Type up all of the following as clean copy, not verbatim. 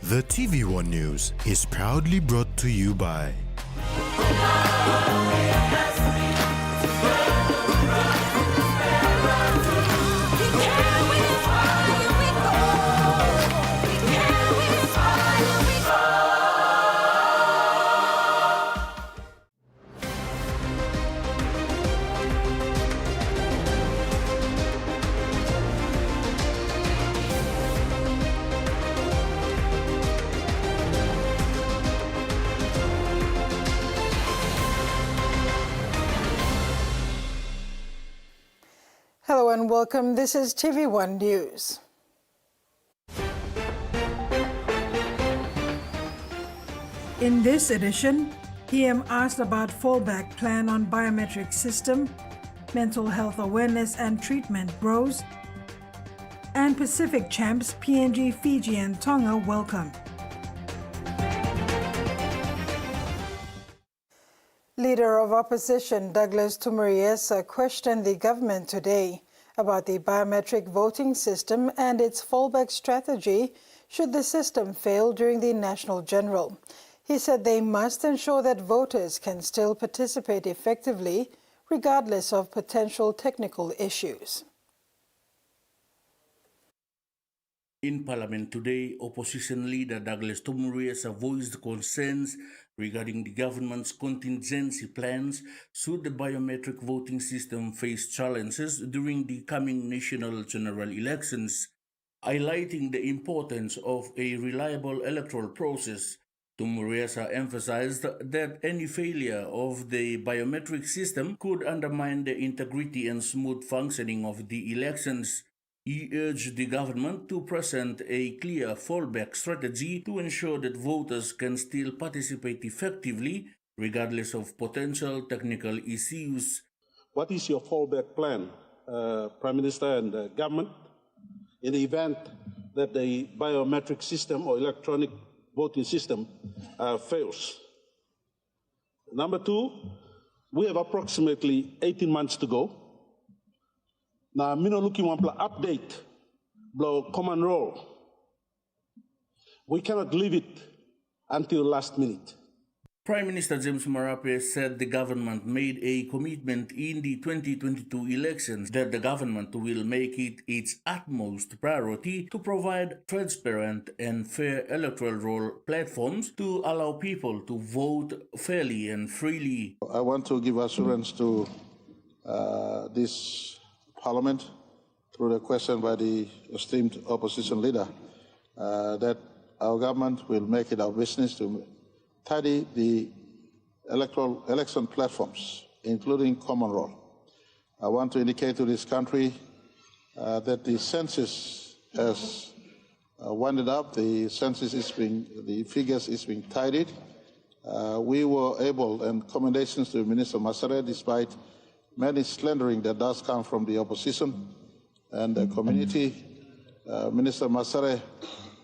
The TVWAN News is proudly brought to you by Hello and welcome. This is TVWAN News. In this edition, PM asked about fallback plan on biometric system, mental health awareness and treatment grows, and Pacific champs PNG, Fiji and Tonga welcome. Leader of Opposition Douglas Tumuriesa questioned the government today about the biometric voting system and its fallback strategy should the system fail during the National General. He said they must ensure that voters can still participate effectively regardless of potential technical issues. In Parliament today, Opposition Leader Douglas Tumuriesa voiced concerns regarding the government's contingency plans should the biometric voting system face challenges during the coming national general elections. Highlighting the importance of a reliable electoral process, Tumuriesa emphasized that any failure of the biometric system could undermine the integrity and smooth functioning of the elections. He urged the government to present a clear fallback strategy to ensure that voters can still participate effectively regardless of potential technical issues. What is your fallback plan, Prime Minister and the government, in the event that the biometric system or electronic voting system fails? Number two, we have approximately 18 months to go. Now, Mino looking one update, blow common roll. We cannot leave it until last minute. Prime Minister James Marape said the government made a commitment in the 2022 elections that the government will make it its utmost priority to provide transparent and fair electoral roll platforms to allow people to vote fairly and freely. I want to give assurance to this Parliament, through the question by the esteemed opposition leader, that our government will make it our business to tidy the electoral election platforms, including common roll. I want to indicate to this country that the census has winded up. The figures is being tidied. We were able, and commendations to Minister Masare, despite many slandering that does come from the opposition and the community. Minister Masare,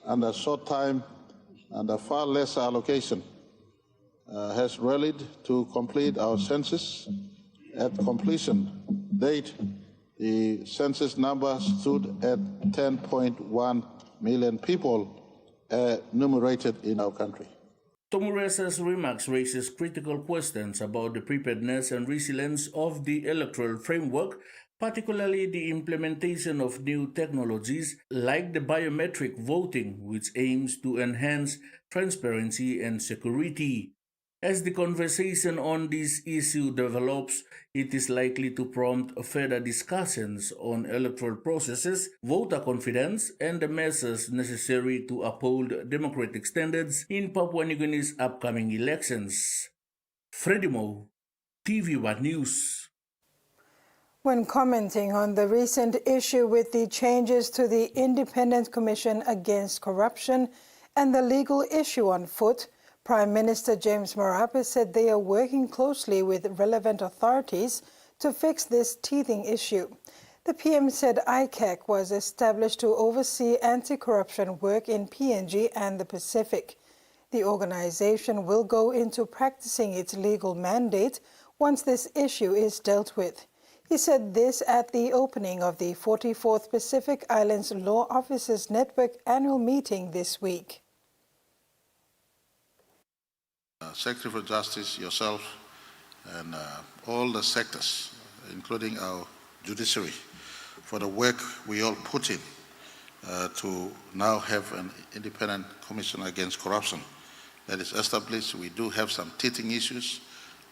under a short time and a far less allocation, has rallied to complete our census. At completion date, the census number stood at 10.1 million people enumerated in our country. Tumuriesa's remarks raises critical questions about the preparedness and resilience of the electoral framework, particularly the implementation of new technologies like the biometric voting, which aims to enhance transparency and security. As the conversation on this issue develops, it is likely to prompt further discussions on electoral processes, voter confidence, and the measures necessary to uphold democratic standards in Papua New Guinea's upcoming elections. Freddie Mo, TVWAN News. When commenting on the recent issue with the changes to the Independent Commission Against Corruption and the legal issue on foot, Prime Minister James Marape said they are working closely with relevant authorities to fix this teething issue. The PM said ICAC was established to oversee anti-corruption work in PNG and the Pacific. The organization will go into practicing its legal mandate once this issue is dealt with. He said this at the opening of the 44th Pacific Islands Law Officers Network annual meeting this week. Secretary for Justice, yourself, and all the sectors, including our judiciary, for the work we all put in to now have an independent commission against corruption that is established. We do have some teething issues.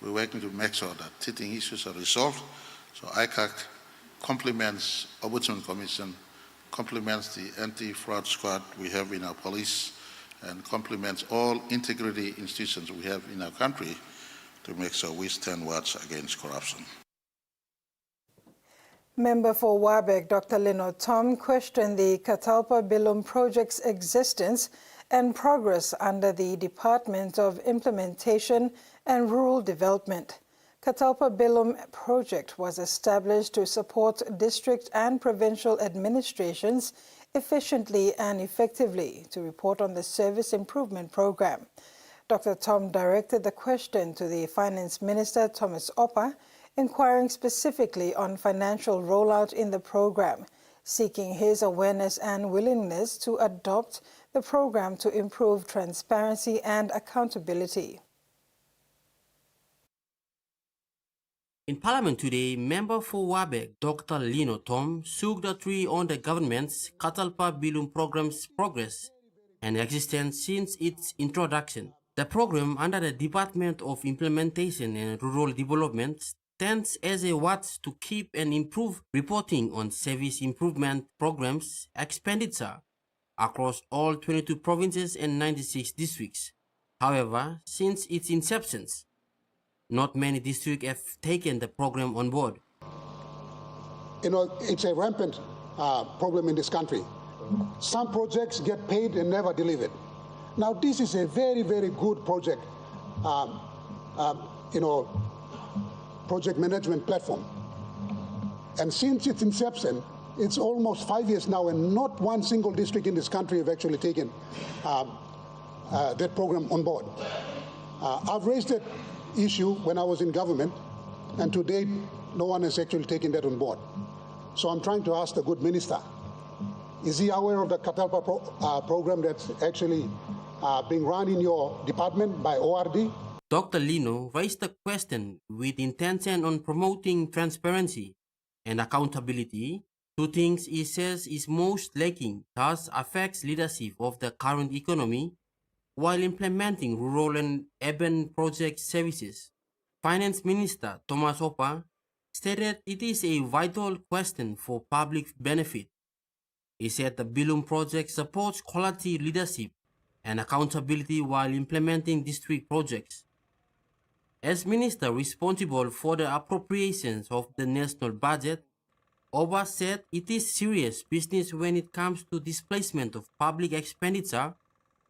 We're working to make sure that teething issues are resolved. So ICAC complements Ombudsman Commission, complements the anti-fraud squad we have in our police, and complements all integrity institutions we have in our country to make sure we stand watch against corruption. Member for Wabek, Dr. Lino Tom, questioned the Catalpa Bilum project's existence and progress under the Department of Implementation and Rural Development. Catalpa Bilum project was established to support district and provincial administrations efficiently and effectively to report on the Service Improvement Program. Dr. Tom directed the question to the Finance Minister, Thomas Opa, inquiring specifically on financial rollout in the program, seeking his awareness and willingness to adopt the program to improve transparency and accountability. In Parliament today, Member for Wabek, Dr. Lino Tom, shook the tree on the government's Catalpa Bilum program's progress and existence since its introduction. The program under the Department of Implementation and Rural Development stands as a watch to keep and improve reporting on service improvement programs expenditure across all 22 provinces and 96 districts. However, since its inception, not many districts have taken the program on board. You know, it's a rampant problem in this country. Some projects get paid and never delivered. Now, this is a very, very good project, project management platform. And since its inception, it's almost 5 years now, and not one single district in this country have actually taken that program on board. I've raised that issue when I was in government, and to date, no one has actually taken that on board. So I'm trying to ask the good minister, is he aware of the Catalpa program that's actually being run in your department by ORD? Dr. Lino raised the question with intention on promoting transparency and accountability, two things he says is most lacking, thus affects leadership of the current economy while implementing rural and urban project services. Finance Minister Thomas Opa stated it is a vital question for public benefit. He said the Bilum project supports quality leadership and accountability while implementing district projects. As minister responsible for the appropriations of the national budget, Oba said it is serious business when it comes to displacement of public expenditure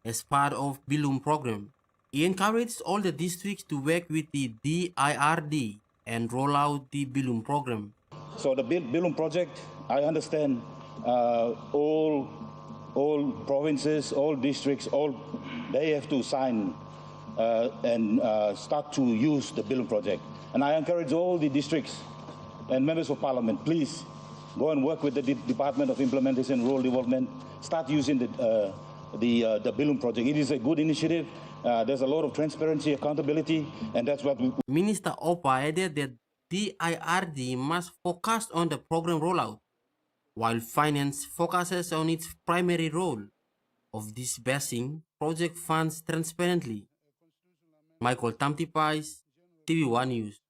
as part of Bilum program. He encouraged all the districts to work with the DIRD and roll out the Bilum program. So the Bilum project, I understand all provinces, all districts, they have to sign and start to use the Bilum project. And I encourage all the districts and members of parliament, please go and work with the Department of Implementation and Rural Development. Start using the Bilum project. It is a good initiative. There's a lot of transparency, accountability, and that's what we... Minister Opa added that DIRD must focus on the program rollout, while finance focuses on its primary role of disbursing project funds transparently. Michael Tamtipais, TVWAN News.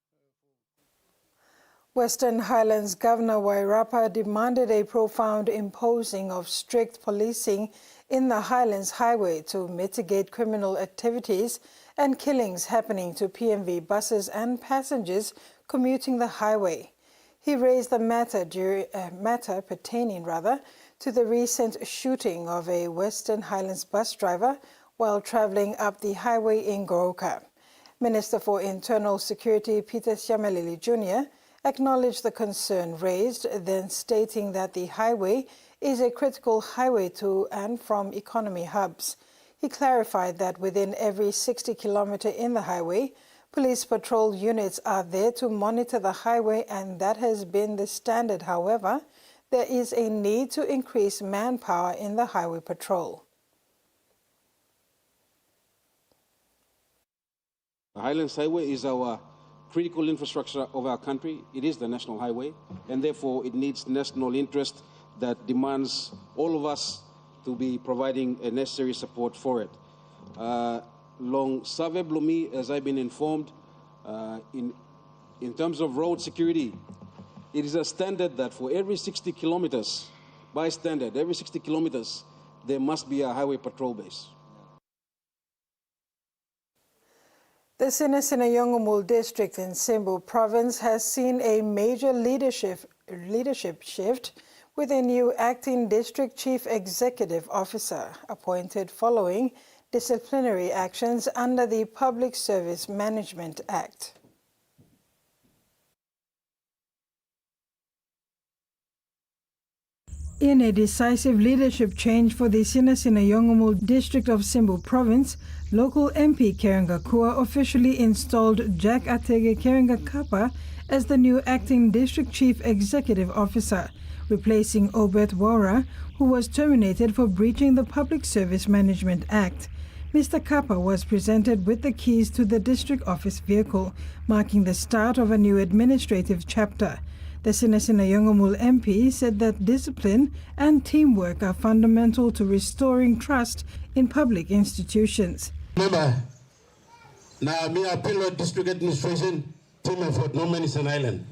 Western Highlands Governor Wairapa demanded a profound imposing of strict policing in the Highlands Highway to mitigate criminal activities and killings happening to PMV buses and passengers commuting the highway. He raised the matter pertaining to the recent shooting of a Western Highlands bus driver while traveling up the highway in Goroka. Minister for Internal Security Peter Siamelili Jr. acknowledged the concern raised, then stating that the highway is a critical highway to and from economy hubs. He clarified that within every 60 kilometers in the highway, police patrol units are there to monitor the highway, and that has been the standard. However, there is a need to increase manpower in the highway patrol. The Highlands Highway is our critical infrastructure of our country. It is the national highway, and therefore it needs national interest that demands all of us to be providing a necessary support for it. Long Save Blumi, as I've been informed, in terms of road security, it is a standard that for every 60 kilometers, by standard, every 60 kilometers, there must be a highway patrol base. The Sinasina-Yongomul district in Simbu province has seen a major leadership shift with a new acting district chief executive officer appointed following disciplinary actions under the Public Service Management Act. In a decisive leadership change for the Sinasina-Yongomul district of Simbu province, local MP Kerenga Kua officially installed Jack Atege Kerenga Kapa as the new acting district chief executive officer, replacing Obet Wara, who was terminated for breaching the Public Service Management Act. Mr. Kapa was presented with the keys to the district office vehicle, marking the start of a new administrative chapter. The Sinasina-Yongomul MP said that discipline and teamwork are fundamental to restoring trust in public institutions. Remember, now me appeal to district administration team effort, no man is an island.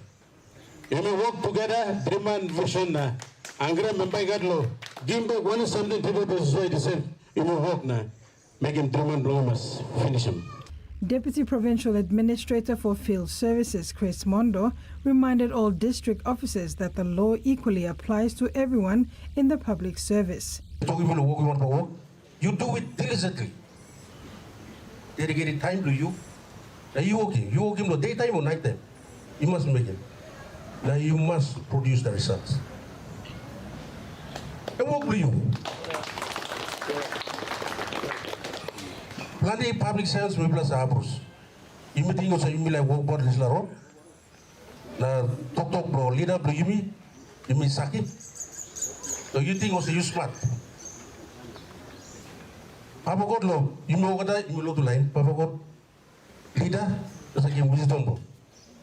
You may work together, demand vision na. Angre member gadlo, give back one something to the society the same. You may work na, make him demand must finish him. Deputy Provincial Administrator for Field Services, Chris Mondo, reminded all district officers that the law equally applies to everyone in the public service. You do it diligently. Dedicated time to you. Now you work him the daytime or night time. You must make it. Now you must produce the results. And work for you. Plenty public service we plus abros. You meeting also you like work board is la ro. Na talk bro leader bro you me sakit. So you think also you smart. Papa God lo you know what you lo to line Papa God leader just like wisdom bro.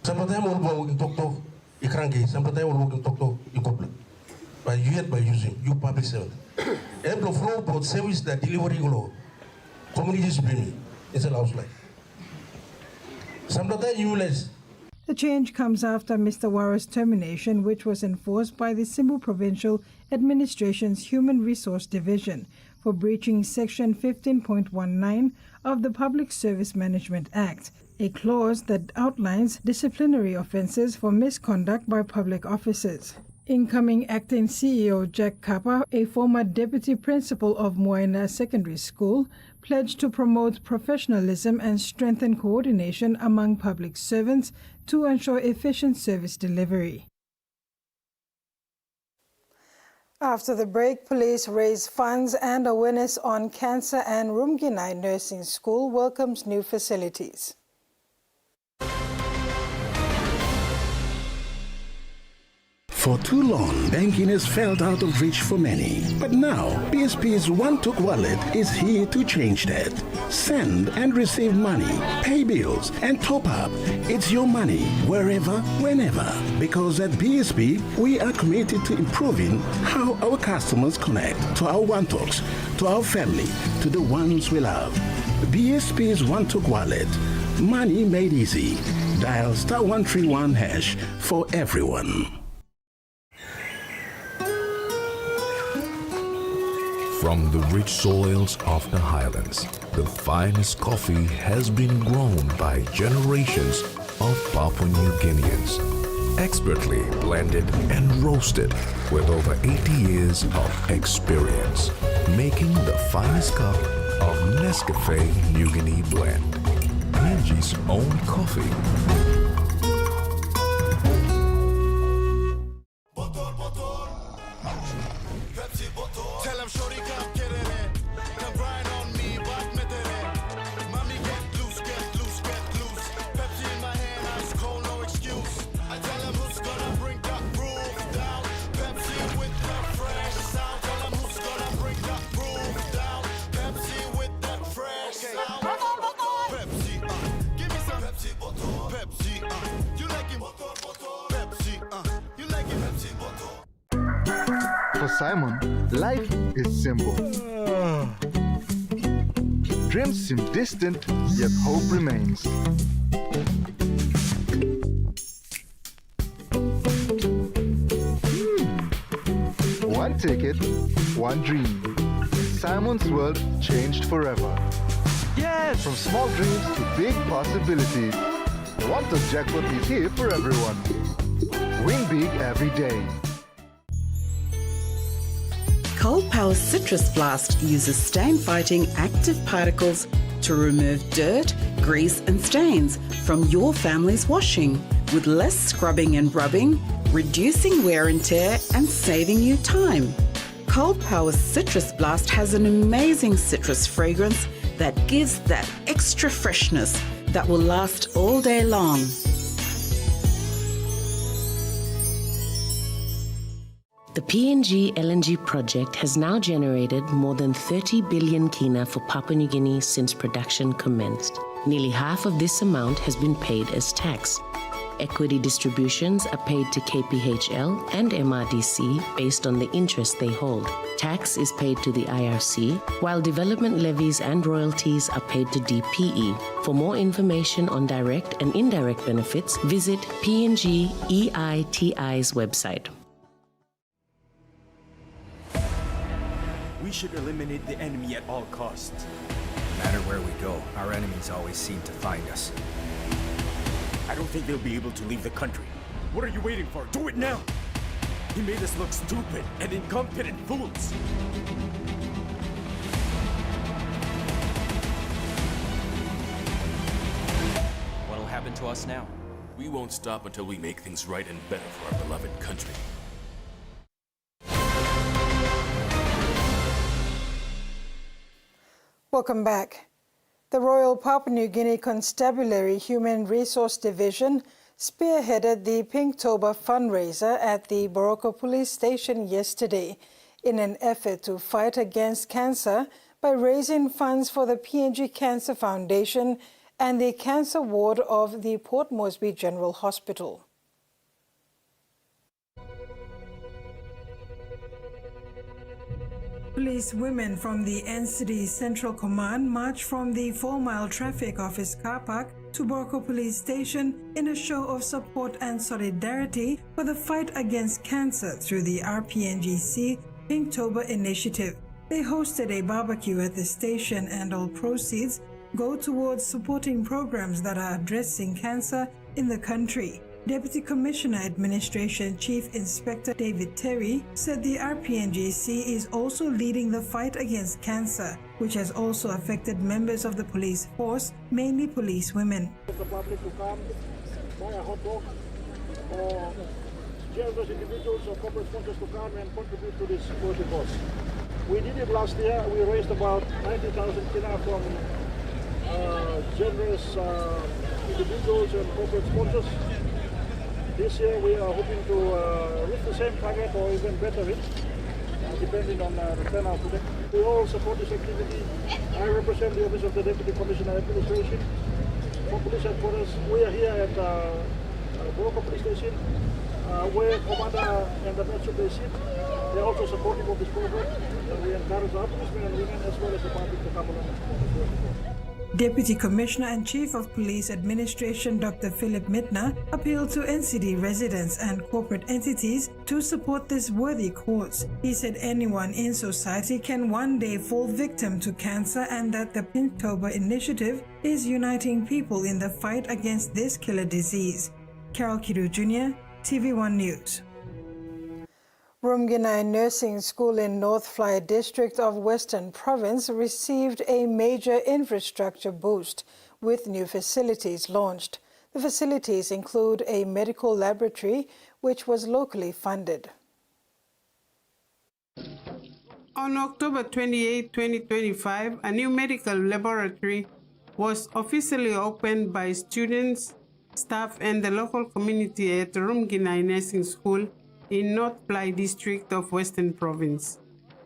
Sometimes we work talk ikrangi. Sometimes we work talk ikopla. But you yet by using you public service. Every flow board service that delivery go. Communities bring it's a house life. Sometimes you less. The change comes after Mr. Wara's termination, which was enforced by the Simbu Provincial Administration's Human Resource Division for breaching Section 15.19 of the Public Service Management Act, a clause that outlines disciplinary offences for misconduct by public officers. Incoming acting CEO Jack Kapa, a former deputy principal of Moina Secondary School, pledged to promote professionalism and strengthen coordination among public servants to ensure efficient service delivery. After the break, police raise funds and awareness on cancer, and Rumginai Nursing School welcomes new facilities. For too long, banking has felt out of reach for many. But now, BSP's One-Took Wallet is here to change that. Send and receive money, pay bills, and top up. It's your money, wherever, whenever. Because at BSP, we are committed to improving how our customers connect to our One-Talks, to our family, to the ones we love. BSP's One-Took Wallet. Money made easy. Dial *131# for everyone. From the rich soils of the Highlands, the finest coffee has been grown by generations of Papua New Guineans, expertly blended and roasted with over 80 years of experience, making the finest cup of Nescafe New Guinea blend, PNG's own coffee. For Simon, life is simple. Dreams seem distant, yet hope remains. One ticket, one dream. Simon's world changed forever. Yes! From small dreams to big possibilities. The One-Top Jackpot is here for everyone. Win big every day. Cold Power Citrus Blast uses stain-fighting active particles to remove dirt, grease and stains from your family's washing with less scrubbing and rubbing, reducing wear and tear and saving you time. Cold Power Citrus Blast has an amazing citrus fragrance that gives that extra freshness that will last all day long. The PNG LNG project has now generated more than 30 billion kina for Papua New Guinea since production commenced. Nearly half of this amount has been paid as tax. Equity distributions are paid to KPHL and MRDC based on the interest they hold. Tax is paid to the IRC, while development levies and royalties are paid to DPE. For more information on direct and indirect benefits, visit PNG EITI's website. We should eliminate the enemy at all costs. No matter where we go, our enemies always seem to find us. I don't think they'll be able to leave the country. What are you waiting for? Do it now! He made us look stupid and incompetent fools. What'll happen to us now? We won't stop until we make things right and better for our beloved country. Welcome back. The Royal Papua New Guinea Constabulary Human Resource Division spearheaded the Pinktober fundraiser at the Boroko Police Station yesterday in an effort to fight against cancer by raising funds for the PNG Cancer Foundation and the cancer ward of the Port Moresby General Hospital. Police women from the NCD Central Command marched from the 4 Mile Traffic Office car park to Boroko Police Station in a show of support and solidarity for the fight against cancer through the RPNGC Pinktober initiative. They hosted a barbecue at the station and all proceeds go towards supporting programs that are addressing cancer in the country. Deputy Commissioner Administration Chief Inspector David Terry said the RPNGC is also leading the fight against cancer, which has also affected members of the police force, mainly police women. The public to come, buy a hot dog, or generous individuals or corporate sponsors to come and contribute to this worthy cause. We did it last year. We raised about 90,000 kina from generous individuals and corporate sponsors. This year we are hoping to reach the same target or even better it, depending on the turnout today. We all support this activity. I represent the Office of the Deputy Commissioner Administration. For police headquarters, we are here at Boroko Police Station, where Commander and the Metro they sit. They are also supportive of this program. We encourage our policemen and women as well as the public to come along and support this work. Deputy Commissioner and Chief of Police Administration Dr. Philip Mitna appealed to NCD residents and corporate entities to support this worthy cause. He said anyone in society can one day fall victim to cancer and that the Pinktober initiative is uniting people in the fight against this killer disease. Carol Kidu Jr., TVWAN News. Rumginai Nursing School in North Fly District of Western Province received a major infrastructure boost with new facilities launched. The facilities include a medical laboratory which was locally funded. On October 28, 2025, a new medical laboratory was officially opened by students, staff, and the local community at Rumginai Nursing School in North Fly District of Western Province.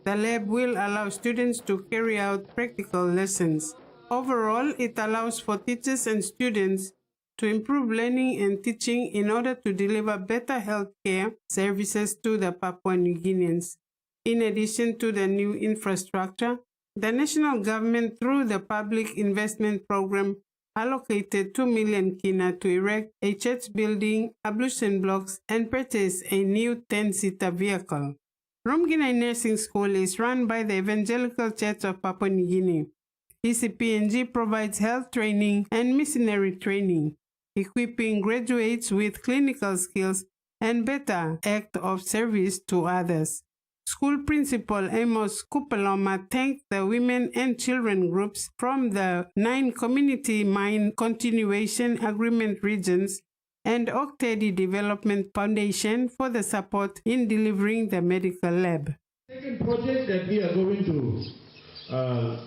The lab will allow students to carry out practical lessons. Overall, it allows for teachers and students to improve learning and teaching in order to deliver better health care services to the Papua New Guineans. In addition to the new infrastructure, the national government, through the Public Investment Program, allocated 2 million kina to erect a church building, ablution blocks, and purchase a new 10-seater vehicle. Rumginai Nursing School is run by the Evangelical Church of Papua New Guinea. ECPNG provides health training and missionary training, equipping graduates with clinical skills and better act of service to others. School Principal Amos Kupaloma thanked the women and children groups from the 9 Community Mine Continuation Agreement regions and Oktedi Development Foundation for the support in delivering the medical lab. The second project that we are going to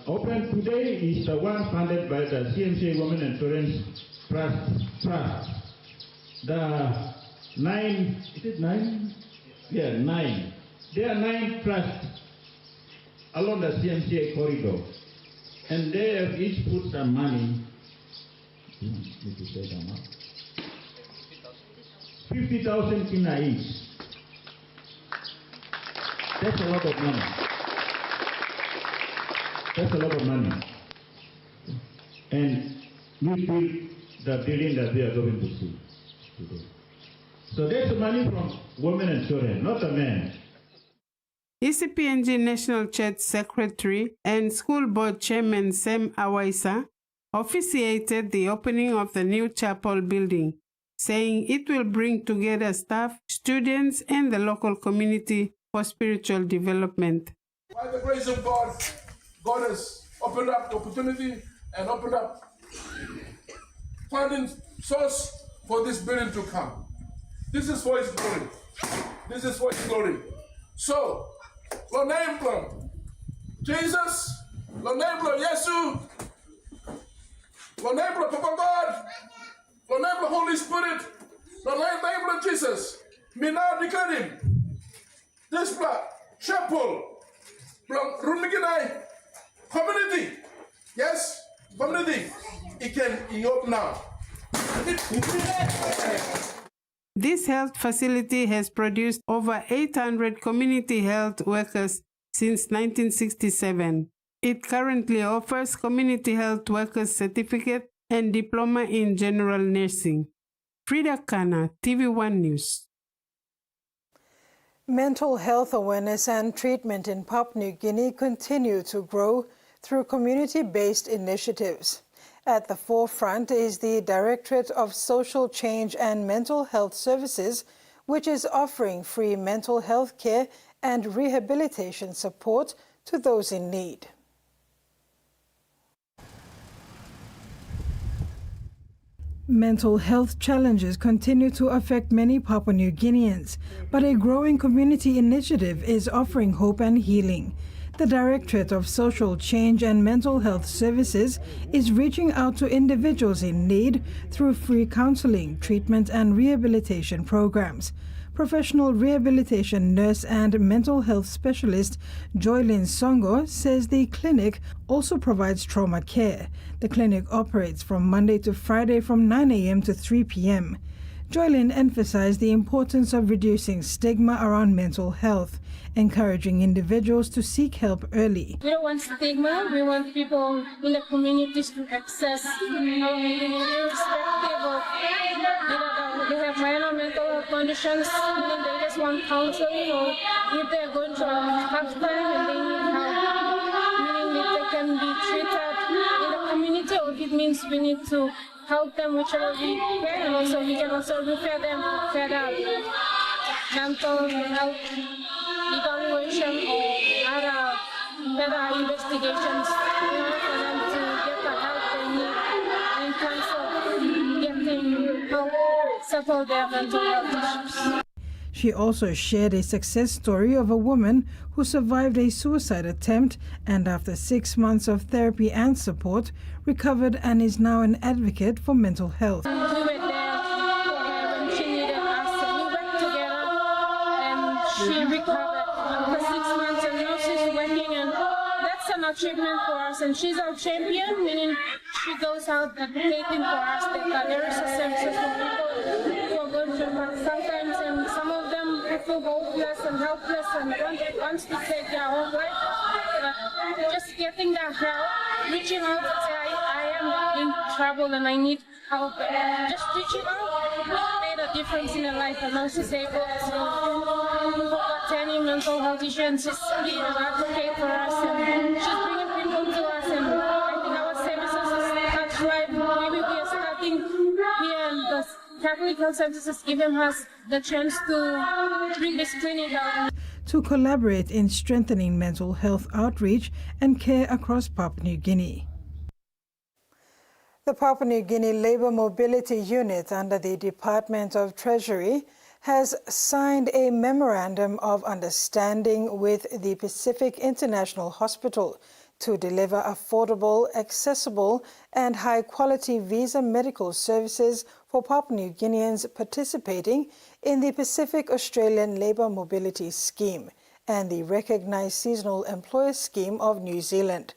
open today is the one funded by the CMCA Women and Children's Trust. The 9, is it 9? Yeah, 9. There are 9 trusts along the CMCA corridor, and they have each put some money. 50,000 kina each. That's a lot of money. That's a lot of money. And we build the building that we are going to see today. So that's the money from women and children, not the men. ECPNG National Church Secretary and School Board Chairman Sam Awaisa officiated the opening of the new chapel building, saying it will bring together staff, students, and the local community for spiritual development. By the grace of God, God has opened up the opportunity and opened up funding source for this building to come. This is for His glory. This is for His glory. So, lo name Jesus, lo name Yesu, lo name Papa God, lo name Holy Spirit, lo name Jesus. Me now declare Him. This chapel, Rumiginai community, yes, community, it can open now. This health facility has produced over 800 community health workers since 1967. It currently offers community health workers certificate and diploma in general nursing. Frida Kana, TVWAN News. Mental health awareness and treatment in Papua New Guinea continue to grow through community-based initiatives. At the forefront is the Directorate of Social Change and Mental Health Services, which is offering free mental health care and rehabilitation support to those in need. Mental health challenges continue to affect many Papua New Guineans, but a growing community initiative is offering hope and healing. The Directorate of Social Change and Mental Health Services is reaching out to individuals in need through free counseling, treatment, and rehabilitation programs. Professional rehabilitation nurse and mental health specialist Joylyn Songo says the clinic also provides trauma care. The clinic operates from Monday to Friday from 9 a.m. to 3 p.m. Joylyn emphasized the importance of reducing stigma around mental health, encouraging individuals to seek help early. We don't want stigma. We want people in the communities to access irrespective of they have minor mental health conditions, and they just want counseling, or if they're going through a tough time and they need help, meaning that they can be treated in the community, or if it means we need to help them whichever we can, and also we can also refer them for further mental health evaluation or other better investigations in order for them to get the help they need in terms of getting help settle their mental health issues. She also shared a success story of a woman who survived a suicide attempt and after 6 months of therapy and support, recovered and is now an advocate for mental health. We were there for her when she needed us. We worked together and she recovered after 6 months, and now she's working, and that's an achievement for us. And she's our champion, meaning she goes out advocating for us that there is a services for people who are going through, but sometimes and some of them feel hopeless and helpless and wants to take their own life. Just getting that help, reaching out to say I am in trouble and I need help. Just reaching out made a difference in their life. And also able to any mental health issues, she's being an advocate for us and she's bringing people to us. And I think our services touch life. Maybe we are starting here and the Catholic Health Services is giving us the chance to bring this clinic out. To collaborate in strengthening mental health outreach and care across Papua New Guinea. The Papua New Guinea Labour Mobility Unit under the Department of Treasury has signed a memorandum of understanding with the Pacific International Hospital to deliver affordable, accessible and high-quality visa medical services for Papua New Guineans participating in the Pacific Australian Labour Mobility Scheme and the Recognised Seasonal Employer Scheme of New Zealand.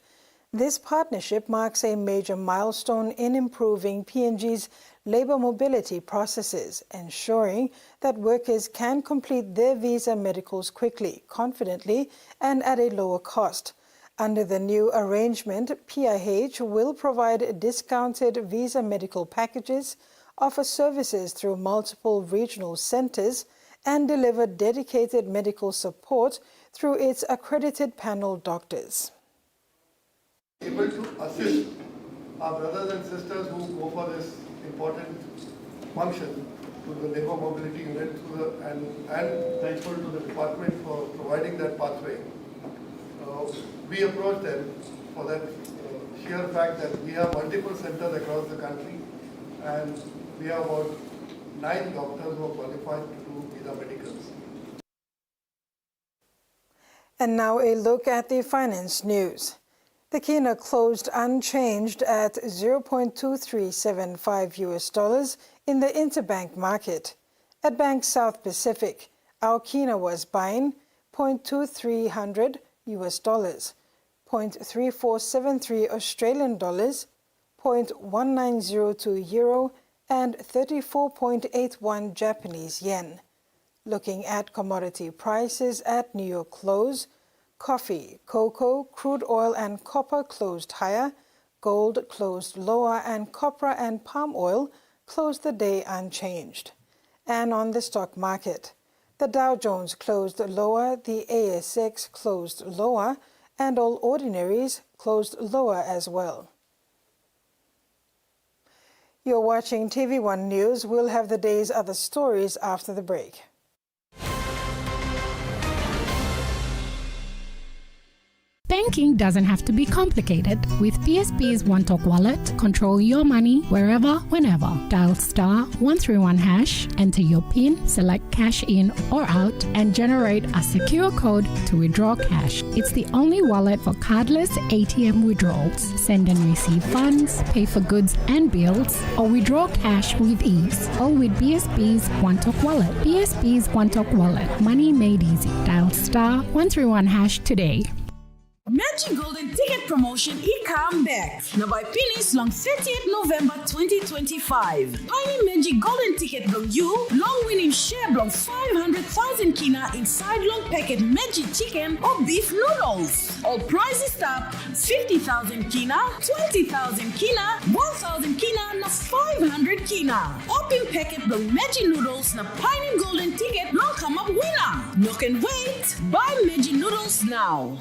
This partnership marks a major milestone in improving PNG's labour mobility processes, ensuring that workers can complete their visa medicals quickly, confidently and at a lower cost. Under the new arrangement, PIH will provide discounted visa medical packages, offer services through multiple regional centres, and deliver dedicated medical support through its accredited panel doctors. Able to assist our brothers and sisters who go for this important function to the Labour Mobility Unit and thankful to the department for providing that pathway. We approached them for that sheer fact that we have multiple centers across the country and we have about 9 doctors who are qualified to do visa medicals. And now a look at the finance news. The kina closed unchanged at $0.2375 in the interbank market. At Bank South Pacific, our kina was buying $0.2300 $0.3473 Australian dollars, $0.1902 euro, and 34.81 Japanese yen. Looking at commodity prices at New York close, coffee, cocoa, crude oil and copper closed higher, gold closed lower, and copra and palm oil closed the day unchanged. And on the stock market, the Dow Jones closed lower, the ASX closed lower, and all ordinaries closed lower as well. You're watching TV1 News. We'll have the day's other stories after the break. Banking doesn't have to be complicated. With PSP's OneTalk Wallet, control your money wherever, whenever. Dial *131#, enter your PIN, select cash in or out, and generate a secure code to withdraw cash. It's the only wallet for cardless ATM withdrawals. Send and receive funds, pay for goods and bills, or withdraw cash with ease. All with BSP's OneTalk Wallet. BSP's OneTalk Wallet. Money made easy. Dial *131# today. Magic Golden Ticket Promotion e-come back. Now by Pennies long 30th November 2025. Piny Magic Golden Ticket long you, long winning share long 500,000 kina inside long packet magic chicken or beef noodles. All prizes stop 50,000 kina, 20,000 kina, 1,000 kina, na 500 kina. Open packet long magic noodles na Piny Golden Ticket long come up winner. No can wait. Buy magic noodles now.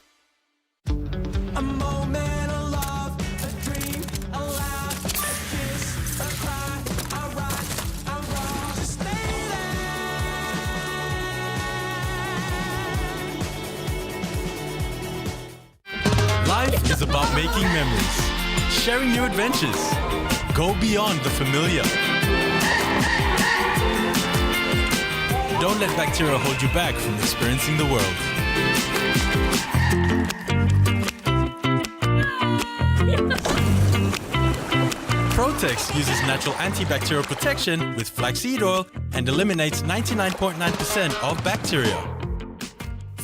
A moment of love, a dream, a laugh, a kiss, a cry, a rock, a roll, just stay there. Life is about making memories, sharing new adventures. Go beyond the familiar. Don't let bacteria hold you back from experiencing the world. Protex uses natural antibacterial protection with flaxseed oil and eliminates 99.9% of bacteria.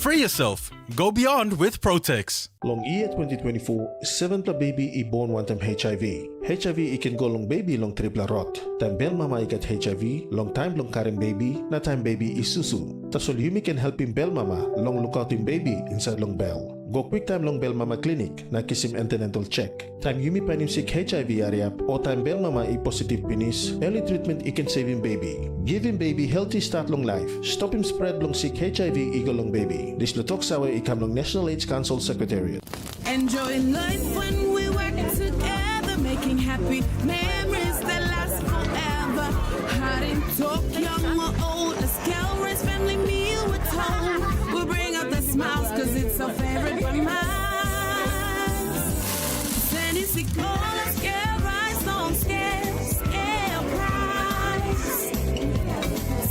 Free yourself. Go beyond with Protex. Long year 2024, 7 pla baby I born one time HIV. HIV I can go long baby long triple rot. Time bel mama I get HIV, long time long carrying baby, na time baby I susu. Tasol Yumi can help him bel mama, long look out him baby inside long bell. Go quick time long bell mama clinic, na kiss him antenatal check. Time Yumi pan him sick HIV area, or time bell mama I positive penis, early treatment I can save him baby. Give him baby healthy start long life. Stop him spread long sick HIV eagle long baby. This lutok sawa I come long National AIDS Council Secretariat. Enjoying life when we work together, making happy memories that last forever. Hot and talk, young or old, let's calories, family meal with home. We'll bring out the smiles, cause it's our favorite but mine. Sandy, see, call us, scare rise, don't scare price.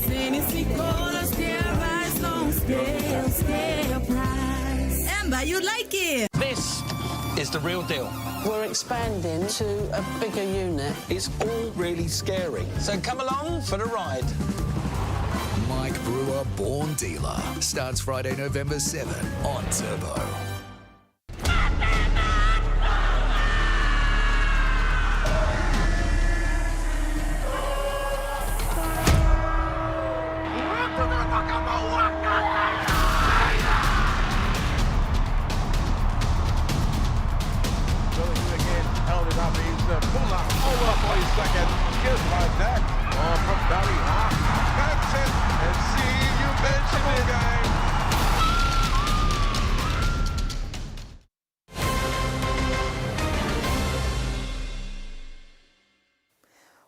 Sandy, see, call us, scare rise, don't scare price. Amber, you like it? This is the real deal. We're expanding to a bigger unit. It's all really scary. So come along for the ride. Mike Brewer Born Dealer starts Friday, November 7 on Turbo.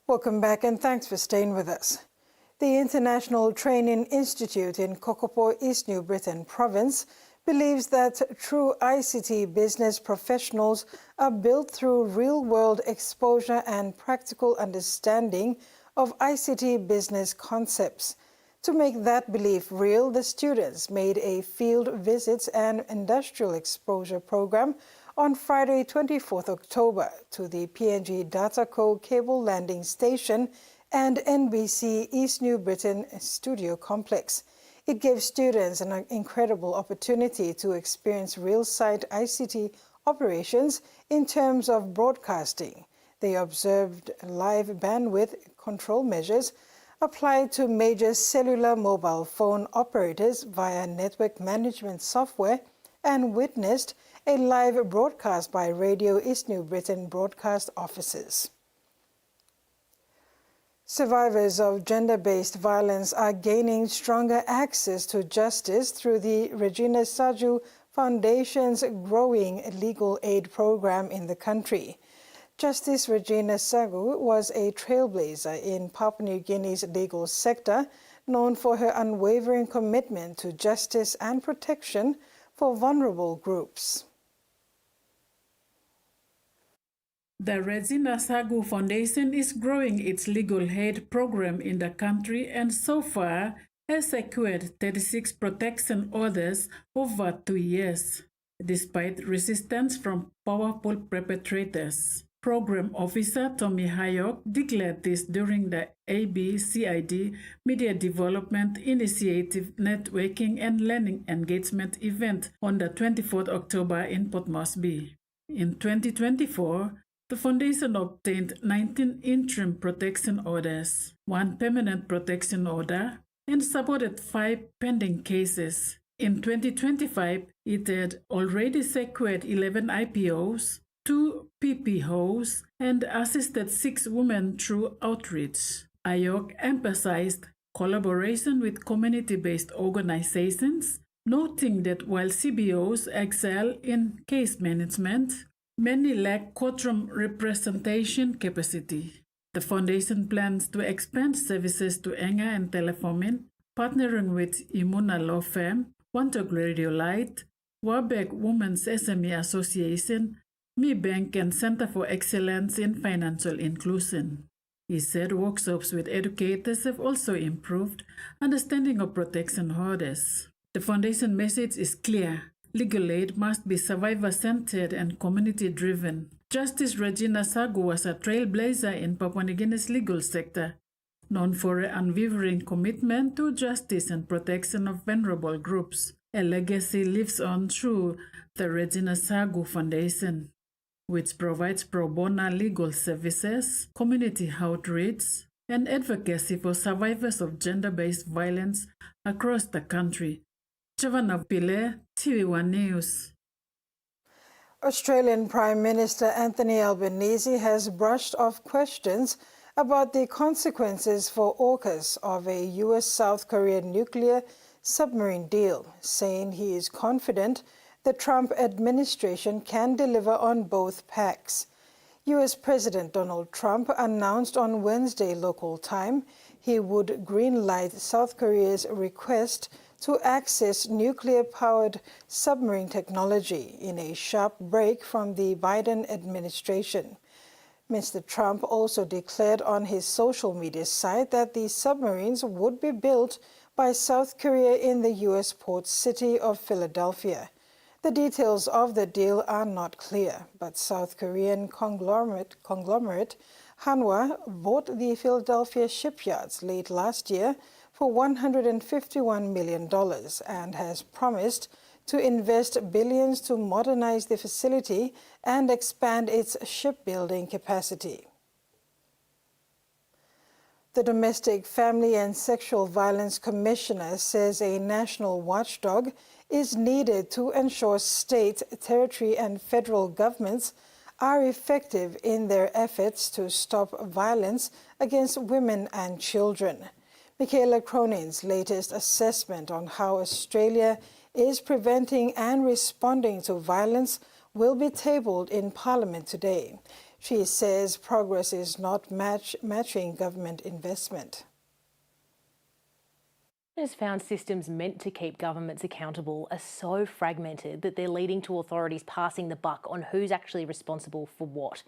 Welcome back and thanks for staying with us. The International Training Institute in Kokopo, East New Britain Province believes that true ICT business professionals are built through real-world exposure and practical understanding of ICT business concepts. To make that belief real, the students made a field visits and industrial exposure program on Friday, 24th October, to the PNG Dataco Cable Landing Station and NBC East New Britain Studio Complex. It gave students an incredible opportunity to experience real-site ICT operations in terms of broadcasting. They observed live bandwidth control measures applied to major cellular mobile phone operators via network management software and witnessed a live broadcast by Radio East New Britain broadcast officers. Survivors of gender-based violence are gaining stronger access to justice through the Regina Saju Foundation's growing legal aid program in the country. Justice Regina Sagu was a trailblazer in Papua New Guinea's legal sector, known for her unwavering commitment to justice and protection for vulnerable groups. The Regina Sagu Foundation is growing its legal aid program in the country and so far has secured 36 protection orders over 2 years, despite resistance from powerful perpetrators. Program Officer Tommy Hayok declared this during the ABCID Media Development Initiative Networking and Learning Engagement event on the 24th October in Port Moresby. In 2024, the Foundation obtained 19 interim protection orders, 1 permanent protection order, and supported 5 pending cases. In 2025, it had already secured 11 IPOs, 2 PPOs, and assisted 6 women through outreach. Ayok emphasized collaboration with community-based organizations, noting that while CBOs excel in case management, many lack courtroom representation capacity. The Foundation plans to expand services to Enga and Telefomin, partnering with Imuna Law Firm, Wantok Radio Light, Warbeck Women's SME Association, Mi Bank and Center for Excellence in Financial Inclusion. He said workshops with educators have also improved understanding of protection orders. The Foundation message is clear. Legal aid must be survivor-centered and community-driven. Justice Regina Sagu was a trailblazer in Papua New Guinea's legal sector, known for an unwavering commitment to justice and protection of vulnerable groups. A legacy lives on through the Regina Sagu Foundation, which provides pro bono legal services, community outreach, and advocacy for survivors of gender-based violence across the country. Giovanna Pile, TVWAN News. Australian Prime Minister Anthony Albanese has brushed off questions about the consequences for AUKUS of a US-South Korean nuclear submarine deal, saying he is confident the Trump administration can deliver on both pacts. US President Donald Trump announced on Wednesday local time he would greenlight South Korea's request to access nuclear-powered submarine technology in a sharp break from the Biden administration. Mr. Trump also declared on his social media site that the submarines would be built by South Korea in the U.S. port city of Philadelphia. The details of the deal are not clear, but South Korean conglomerate Hanwha bought the Philadelphia shipyards late last year for $151 million and has promised to invest billions to modernize the facility and expand its shipbuilding capacity. The Domestic, Family and Sexual Violence Commissioner says a national watchdog is needed to ensure state, territory and federal governments are effective in their efforts to stop violence against women and children. Michaela Cronin's latest assessment on how Australia is preventing and responding to violence will be tabled in Parliament today. She says progress is not matching government investment. Has found systems meant to keep governments accountable are so fragmented that they're leading to authorities passing the buck on who's actually responsible for what.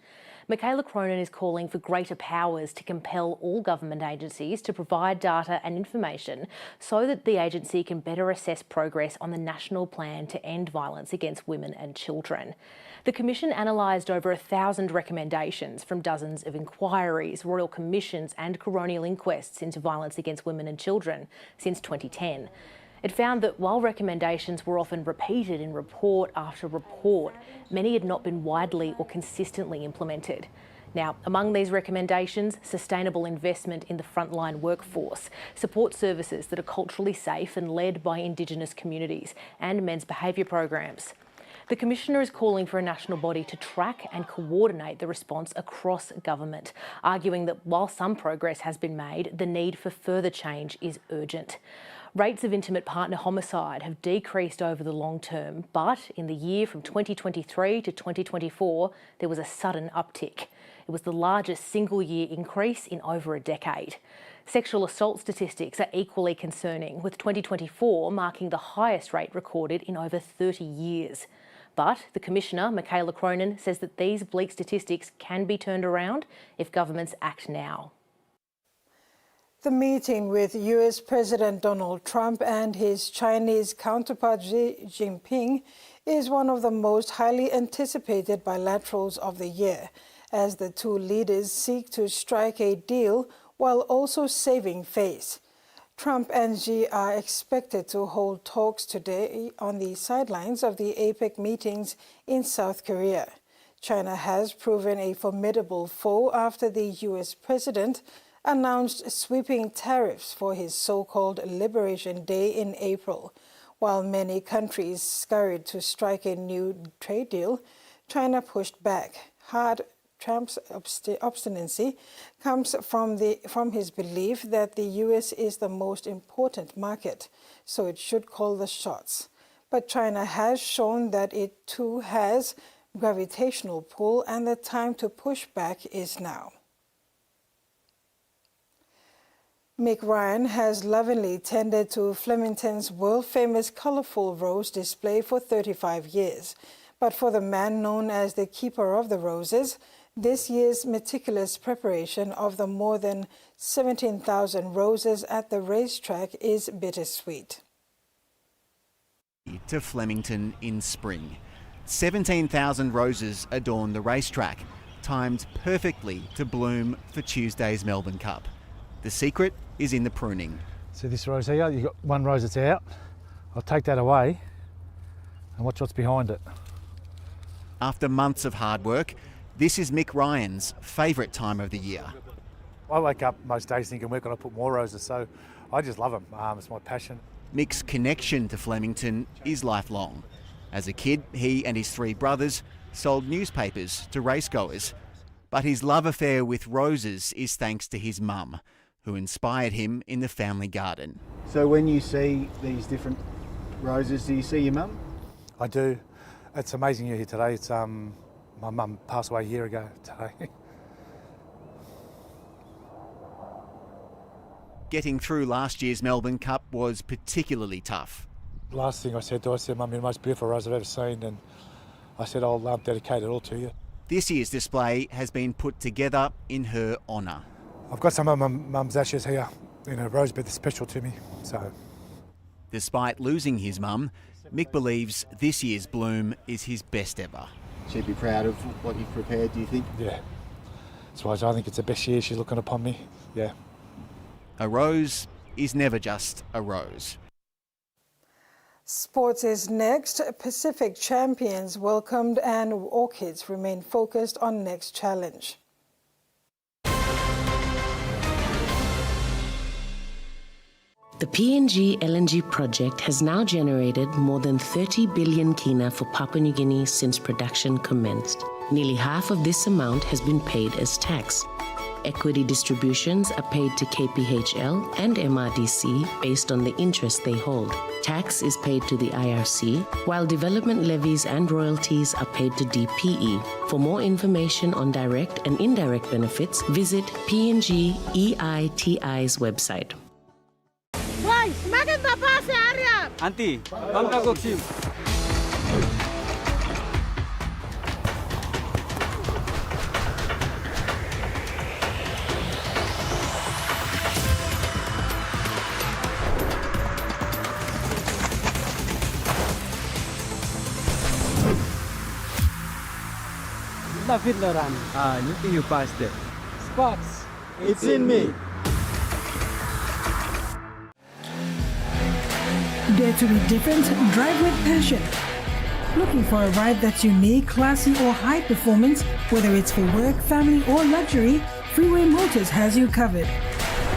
Michaela Cronin is calling for greater powers to compel all government agencies to provide data and information so that the agency can better assess progress on the national plan to end violence against women and children. The Commission analysed over 1,000 recommendations from dozens of inquiries, royal commissions and coronial inquests into violence against women and children since 2010. It found that while recommendations were often repeated in report after report, many had not been widely or consistently implemented. Now, among these recommendations, sustainable investment in the frontline workforce, support services that are culturally safe and led by Indigenous communities, and men's behaviour programs. The Commissioner is calling for a national body to track and coordinate the response across government, arguing that while some progress has been made, the need for further change is urgent. Rates of intimate partner homicide have decreased over the long term, but in the year from 2023 to 2024, there was a sudden uptick. It was the largest single-year increase in over a decade. Sexual assault statistics are equally concerning, with 2024 marking the highest rate recorded in over 30 years. But the Commissioner, Michaela Cronin, says that these bleak statistics can be turned around if governments act now. The meeting with US President Donald Trump and his Chinese counterpart Xi Jinping is one of the most highly anticipated bilaterals of the year, as the two leaders seek to strike a deal while also saving face. Trump and Xi are expected to hold talks today on the sidelines of the APEC meetings in South Korea. China has proven a formidable foe after the US president announced sweeping tariffs for his so-called Liberation Day in April. While many countries scurried to strike a new trade deal, China pushed back hard. Trump's obstinacy comes from his belief that the U.S. is the most important market, so it should call the shots. But China has shown that it too has gravitational pull, and the time to push back is now. Mick Ryan has lovingly tended to Flemington's world-famous colourful rose display for 35 years. But for the man known as the Keeper of the Roses, this year's meticulous preparation of the more than 17,000 roses at the racetrack is bittersweet. To Flemington in spring. 17,000 roses adorn the racetrack, timed perfectly to bloom for Tuesday's Melbourne Cup. The secret is in the pruning. See this rose here? You've got one rose that's out. I'll take that away and watch what's behind it. After months of hard work, this is Mick Ryan's favourite time of the year. I wake up most days thinking, where can I put more roses? So I just love them. It's my passion. Mick's connection to Flemington is lifelong. As a kid, he and his three brothers sold newspapers to racegoers. But his love affair with roses is thanks to his mum, who inspired him in the family garden. So when you see these different roses, do you see your mum? I do. It's amazing you're here today. It's my mum passed away a year ago today. Getting through last year's Melbourne Cup was particularly tough. Last thing I said to her, I said, Mum, you're the most beautiful rose I've ever seen, and I said, I'll dedicate it all to you. This year's display has been put together in her honour. I've got some of my mum's ashes here in a rose bed that's special to me. So, despite losing his mum, Mick believes this year's bloom is his best ever. She'd be proud of what you've prepared, do you think? Yeah. That's why I think it's the best year she's looking upon me. Yeah. A rose is never just a rose. Sports is next. Pacific champions welcomed and Orchids remain focused on next challenge. The PNG LNG project has now generated more than 30 billion kina for Papua New Guinea since production commenced. Nearly half of this amount has been paid as tax. Equity distributions are paid to KPHL and MRDC based on the interest they hold. Tax is paid to the IRC, while development levies and royalties are paid to DPE. For more information on direct and indirect benefits, visit PNG EITI's website. Auntie, bangka goksim. David Loran. You think you passed it? Sparks, it's in me. Dare to be different, drive with passion. Looking for a ride that's unique, classy or high performance, whether it's for work, family or luxury, Freeway Motors has you covered.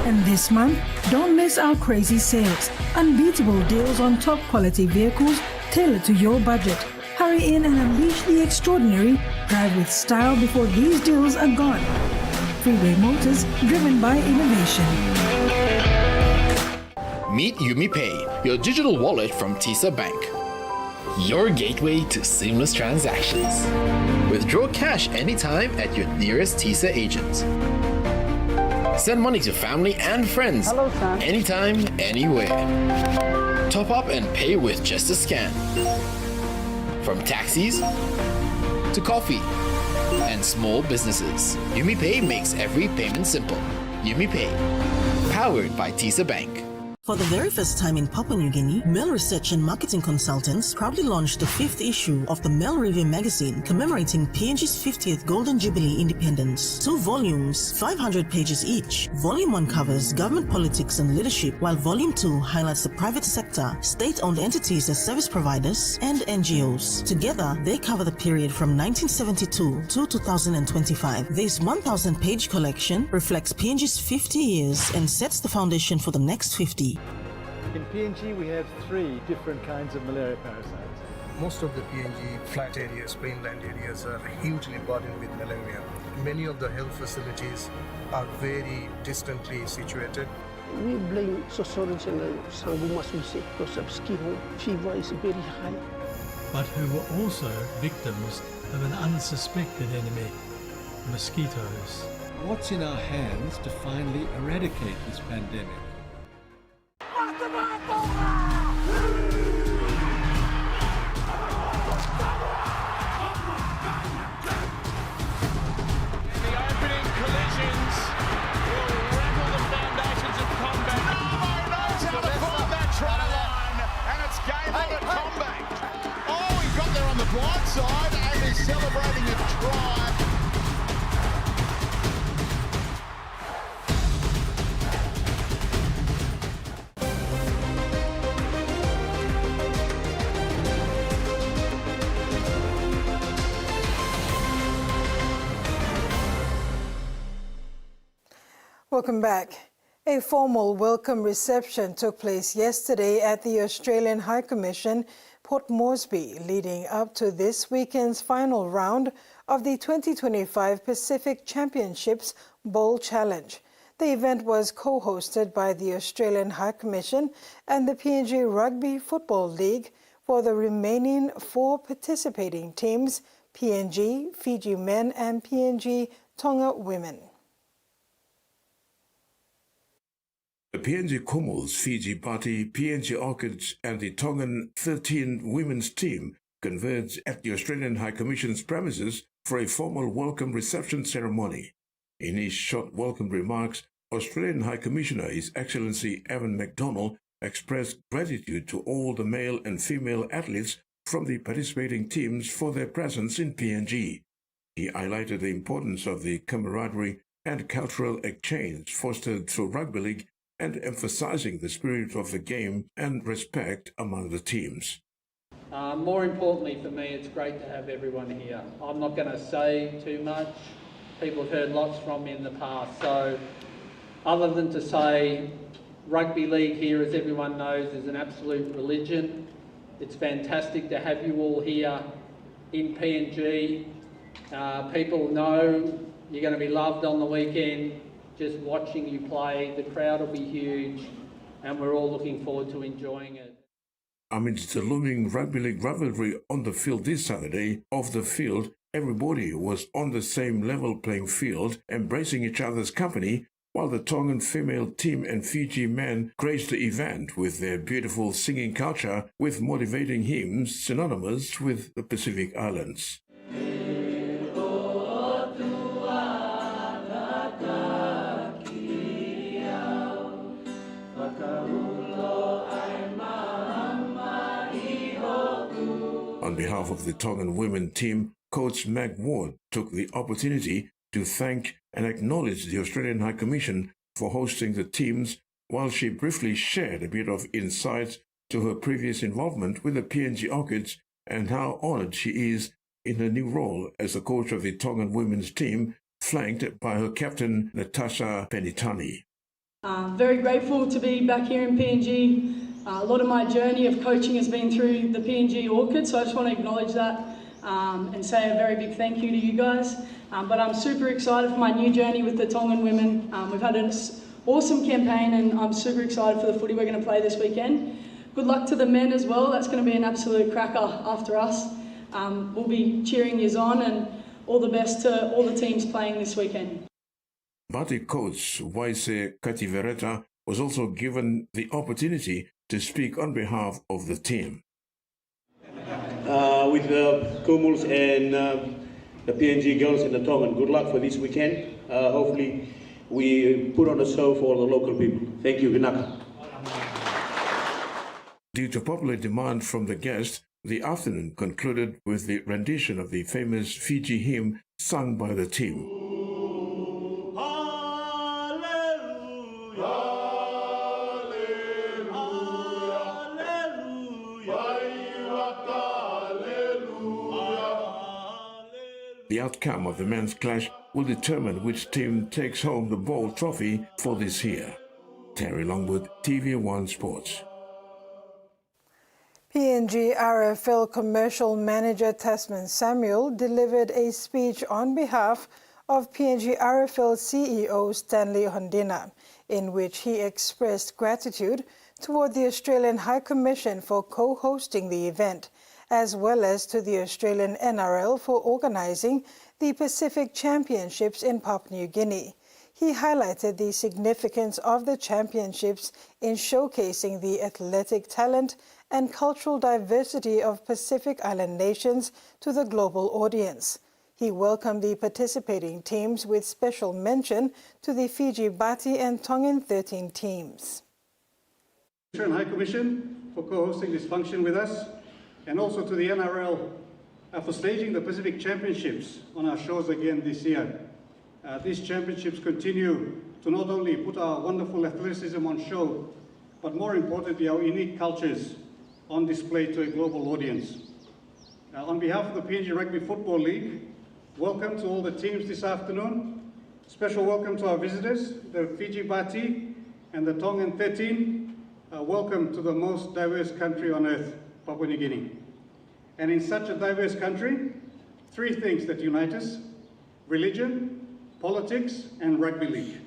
And this month, don't miss our crazy sales. Unbeatable deals on top quality vehicles tailored to your budget. Hurry in and unleash the extraordinary. Drive with style before these deals are gone. Freeway Motors, driven by innovation. Meet YumiPay, your digital wallet from TISA Bank. Your gateway to seamless transactions. Withdraw cash anytime at your nearest TISA agent. Send money to family and friends. Hello, son. Anytime, anywhere. Top up and pay with just a scan. From taxis to coffee and small businesses, YumiPay makes every payment simple. YumiPay, powered by TISA Bank. For the very first time in Papua New Guinea, Mel Research and Marketing Consultants proudly launched the 5th issue of the Mel Review magazine commemorating PNG's 50th Golden Jubilee independence. 2 volumes, 500 pages each. Volume 1 covers government politics and leadership, while Volume 2 highlights the private sector, state-owned entities as service providers, and NGOs. Together, they cover the period from 1972 to 2025. This 1,000-page collection reflects PNG's 50 years and sets the foundation for the next 50. In PNG, we have 3 different kinds of malaria parasites. Most of the PNG flat areas, plainland areas are hugely burdened with malaria. Many of the health facilities are very distantly situated. We blame Sosorans and Sangumas because of mosquito fever is very high. But who were also victims of an unsuspected enemy, mosquitoes. What's in our hands to finally eradicate this pandemic? Blindside and is celebrating a try. Welcome back. A formal welcome reception took place yesterday at the Australian High Commission, Port Moresby, leading up to this weekend's final round of the 2025 Pacific Championships Bowl Challenge. The event was co-hosted by the Australian High Commission and the PNG Rugby Football League for the remaining 4 participating teams, PNG, Fiji men and PNG Tonga women. The PNG Kumals, Fiji Bati, PNG Orchids and the Tongan 13 women's team converged at the Australian High Commission's premises for a formal welcome reception ceremony. In his short welcome remarks, Australian High Commissioner His Excellency Evan McDonnell expressed gratitude to all the male and female athletes from the participating teams for their presence in PNG. He highlighted the importance of the camaraderie and cultural exchange fostered through Rugby League and emphasizing the spirit of the game and respect among the teams. More importantly for me, it's great to have everyone here. I'm not going to say too much. People have heard lots from me in the past. So other than to say Rugby League here, as everyone knows, is an absolute religion. It's fantastic to have you all here in PNG. People know you're going to be loved on the weekend. Just watching you play, the crowd will be huge, and we're all looking forward to enjoying it. Amidst the looming Rugby League rivalry on the field this Saturday, off the field, everybody was on the same level playing field, embracing each other's company, while the Tongan female team and Fiji men graced the event with their beautiful singing culture with motivating hymns synonymous with the Pacific Islands. On behalf of the Tongan women team, Coach Meg Ward took the opportunity to thank and acknowledge the Australian High Commission for hosting the teams, while she briefly shared a bit of insights to her previous involvement with the PNG Orchids and how honoured she is in her new role as the coach of the Tongan women's team, flanked by her captain Natasha Penitani. Very grateful to be back here in PNG. A lot of my journey of coaching has been through the PNG Orchids, so I just want to acknowledge that and say a very big thank you to you guys. But I'm super excited for my new journey with the Tongan women. We've had an awesome campaign and I'm super excited for the footy we're going to play this weekend. Good luck to the men as well. That's going to be an absolute cracker after us. We'll be cheering yous on and all the best to all the teams playing this weekend. Bati coach Waise Kativereta was also given the opportunity to speak on behalf of the team. With the Kumals and the PNG girls and the Tongan, good luck for this weekend. Hopefully we put on a show for the local people. Thank you, Vinaka. Due to popular demand from the guests, the afternoon concluded with the rendition of the famous Fiji hymn sung by the team. The outcome of the men's clash will determine which team takes home the Bowl trophy for this year. Terry Longwood, TVWAN Sports. PNG RFL Commercial Manager Tasman Samuel delivered a speech on behalf of PNG RFL CEO Stanley Hondina, in which he expressed gratitude toward the Australian High Commission for co-hosting the event, as well as to the Australian NRL for organising the Pacific Championships in Papua New Guinea. He highlighted the significance of the championships in showcasing the athletic talent and cultural diversity of Pacific Island nations to the global audience. He welcomed the participating teams with special mention to the Fiji Bati and Tongan 13 teams. Australian High Commission for co-hosting this function with us, and also to the NRL for staging the Pacific Championships on our shores again this year. These championships continue to not only put our wonderful athleticism on show, but more importantly, our unique cultures on display to a global audience. On behalf of the PNG Rugby Football League, welcome to all the teams this afternoon. Special welcome to our visitors, the Fiji Bati and the Tongan 13. Welcome to the most diverse country on earth, Papua New Guinea. And in such a diverse country, three things that unite us: religion, politics, and rugby league.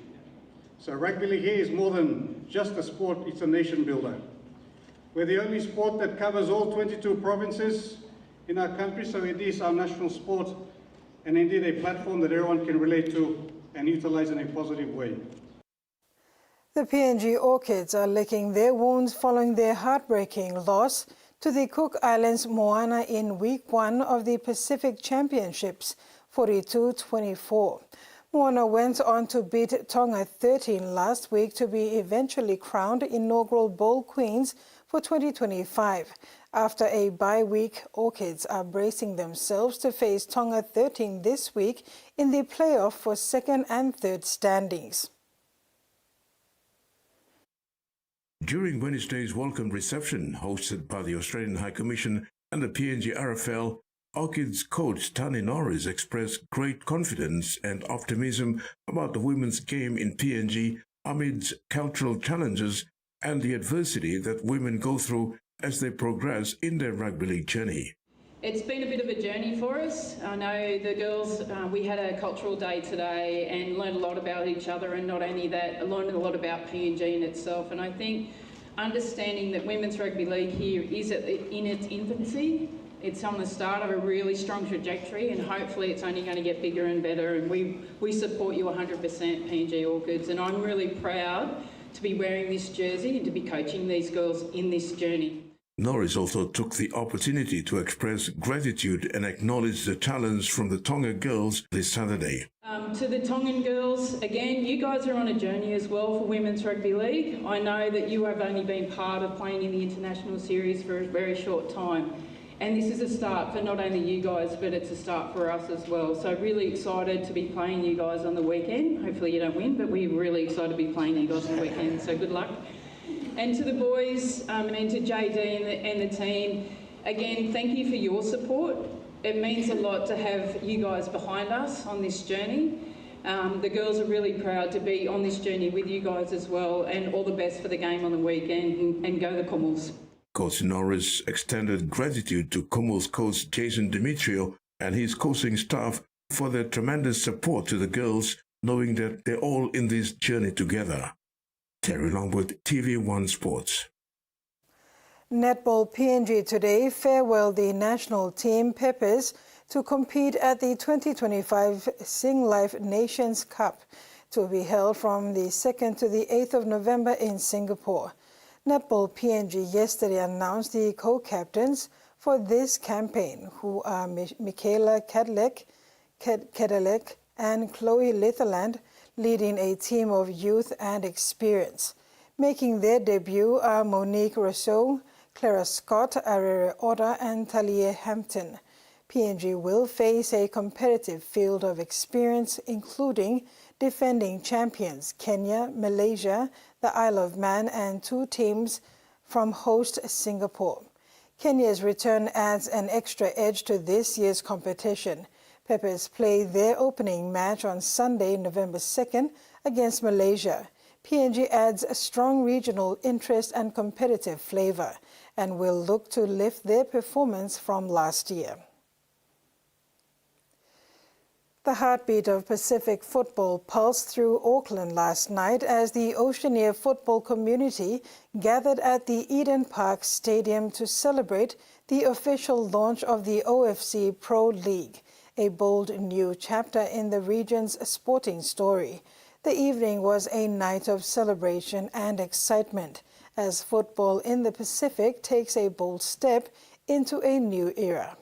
So rugby league here is more than just a sport, it's a nation builder. We're the only sport that covers all 22 provinces in our country, so it is our national sport and indeed a platform that everyone can relate to and utilize in a positive way. The PNG Orchids are licking their wounds following their heartbreaking loss to the Cook Islands Moana in Week 1 of the Pacific Championships, 42-24. Moana went on to beat Tonga 13 last week to be eventually crowned inaugural Bowl Queens for 2025. After a bye week, Orchids are bracing themselves to face Tonga 13 this week in the playoff for second and third standings. During Wednesday's welcome reception hosted by the Australian High Commission and the PNG RFL, Orchids coach Tani Norris expressed great confidence and optimism about the women's game in PNG amidst cultural challenges and the adversity that women go through as they progress in their rugby league journey. It's been a bit of a journey for us. I know the girls, we had a cultural day today and learned a lot about each other, and not only that, I learned a lot about PNG in itself. And I think understanding that women's rugby league here is in its infancy. It's on the start of a really strong trajectory, and hopefully it's only going to get bigger and better, and we support you 100%, PNG Orchids, and I'm really proud to be wearing this jersey and to be coaching these girls in this journey. Norris also took the opportunity to express gratitude and acknowledge the challenge from the Tonga girls this Saturday. To the Tongan girls, again, you guys are on a journey as well for Women's Rugby League. I know that you have only been part of playing in the international series for a very short time. And this is a start for not only you guys, but it's a start for us as well. So really excited to be playing you guys on the weekend. Hopefully you don't win, but we're really excited to be playing you guys on the weekend. So good luck. And to the boys and to JD and the team, again, thank you for your support. It means a lot to have you guys behind us on this journey. The girls are really proud to be on this journey with you guys as well, and all the best for the game on the weekend, and go the Comals. Coach Norris extended gratitude to Comals coach Jason Demetrio and his coaching staff for their tremendous support to the girls, knowing that they're all in this journey together. Terry Longwood, TVWAN Sports. Netball PNG today farewelled the national team Peppers to compete at the 2025 Sing Life Nations Cup, to be held from the 2nd to the 8th of November in Singapore. Netball PNG yesterday announced the co-captains for this campaign, who are Michaela Kedlek and Chloe Litherland, leading a team of youth and experience. Making their debut are Monique Rousseau, Clara Scott, Arere Oda, and Talia Hampton. PNG will face a competitive field of experience, including defending champions Kenya, Malaysia, the Isle of Man, and 2 teams from host Singapore. Kenya's return adds an extra edge to this year's competition. Peppers play their opening match on Sunday, November 2nd, against Malaysia. PNG adds a strong regional interest and competitive flavor, and will look to lift their performance from last year. The heartbeat of Pacific football pulsed through Auckland last night as the Oceania football community gathered at the Eden Park Stadium to celebrate the official launch of the OFC Pro League, a bold new chapter in the region's sporting story. The evening was a night of celebration and excitement as football in the Pacific takes a bold step into a new era.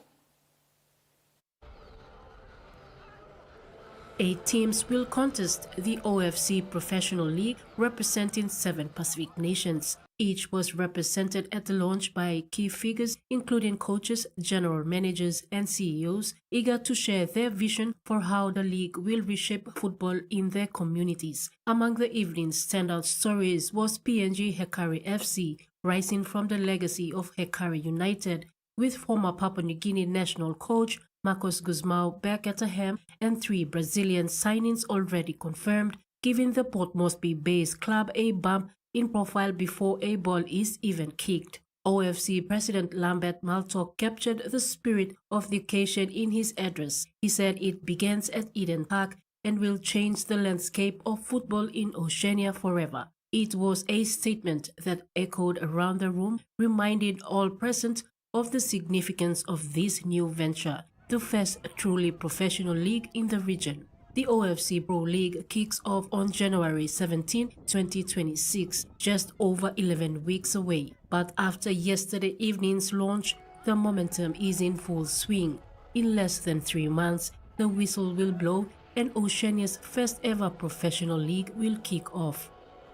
8 teams will contest the OFC Professional League, representing 7 Pacific nations. Each was represented at the launch by key figures, including coaches, general managers, and CEOs, eager to share their vision for how the league will reshape football in their communities. Among the evening's standout stories was PNG Hekari FC, rising from the legacy of Hekari United, with former Papua New Guinea national coach Marcos Guzmão, Bergatahem, and 3 Brazilian signings already confirmed, giving the Port Moresby-based club a bump in profile before a ball is even kicked. OFC President Lambert Maltok captured the spirit of the occasion in his address. He said it begins at Eden Park and will change the landscape of football in Oceania forever. It was a statement that echoed around the room, reminding all present of the significance of this new venture, the first truly professional league in the region. The OFC Pro League kicks off on January 17, 2026, just over 11 weeks away. But after yesterday evening's launch, the momentum is in full swing. In less than 3 months, the whistle will blow and Oceania's first ever professional league will kick off.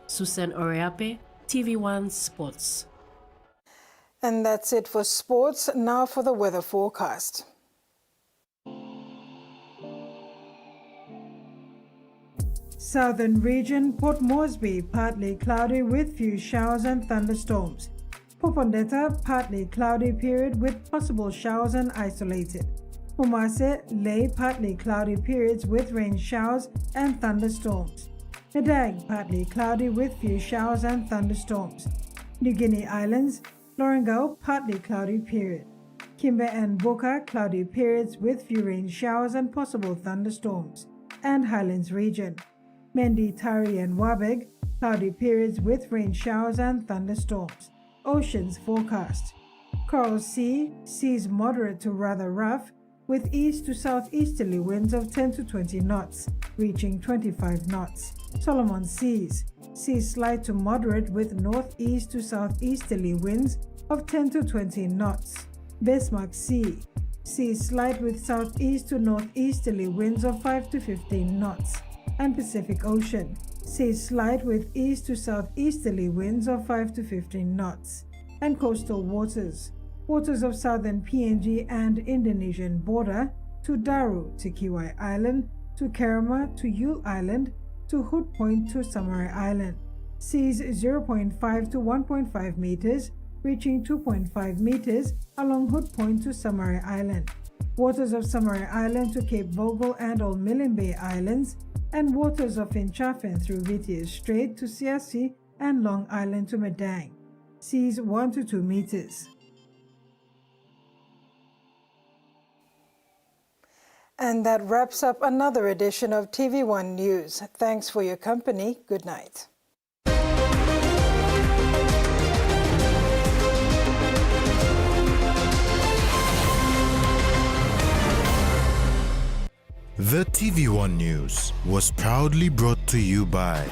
Susan Oreape, TVWAN Sports. And that's it for sports. Now for the weather forecast. Southern region, Port Moresby, partly cloudy with few showers and thunderstorms. Popondetta, partly cloudy period with possible showers and isolated. Umase, Ley, partly cloudy periods with rain showers and thunderstorms. Medag, partly cloudy with few showers and thunderstorms. New Guinea Islands, Lorengau, partly cloudy period. Kimber and Boca, cloudy periods with few rain showers and possible thunderstorms. And Highlands region, Mendi, Tari and Wabeg, cloudy periods with rain showers and thunderstorms. Oceans forecast. Coral Sea, seas moderate to rather rough, with east to southeasterly winds of 10 to 20 knots, reaching 25 knots. Solomon Seas, seas slight to moderate with northeast to southeasterly winds of 10 to 20 knots. Bismarck Sea, seas slight with southeast to northeasterly winds of 5 to 15 knots. And Pacific Ocean, seas slight with east to southeasterly winds of 5 to 15 knots. And coastal waters, waters of southern PNG and Indonesian border, to Daru, to Kiwai Island, to Kerama, to Yule Island, to Hood Point, to Samarai Island. Seas 0.5 to 1.5 meters, reaching 2.5 meters along Hood Point to Samarai Island. Waters of Samarai Island to Cape Vogel and Old Millen Bay Islands, and waters of Finchafen through Vitiers Strait to Siasi and Long Island to Madang. Seas 1 to 2 meters. And that wraps up another edition of TV1 News. Thanks for your company. Good night. The TV1 News was proudly brought to you by